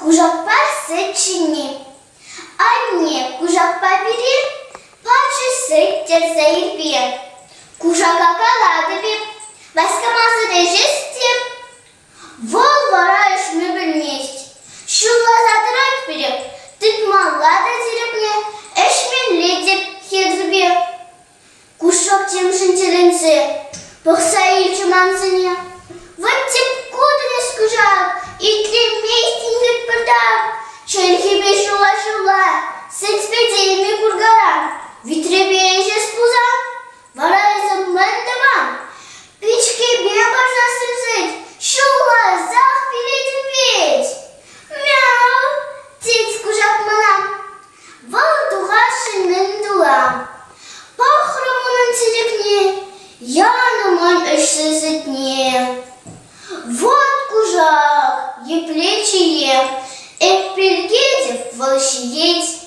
Kuşak parsı çini. Anne kuşak papiri, parçası cezayir bir. Kuşak akaladı bir, başka masa rejistim. Vol vara işimi bilmiş. Şulla zatırak biri, tıkmalla da ziripne, eşminli dip hidri. Kuşak cemşin çelensi, baksa ilçimansın ya. Вот тип кудрес кужак, и тлемейстинг подав, шельхи бешула-шула, сыть петельми кургара, витребеже спуза, варайза мандаван, пички бебажа сызыть, шула зах пилетин петь. Мяу, птиц кужак манам, вал дугашинын дулам, пахрамунын сирекне, януман ышсызытне. Вот кужак, еплечие, эппельгедев волощиеть.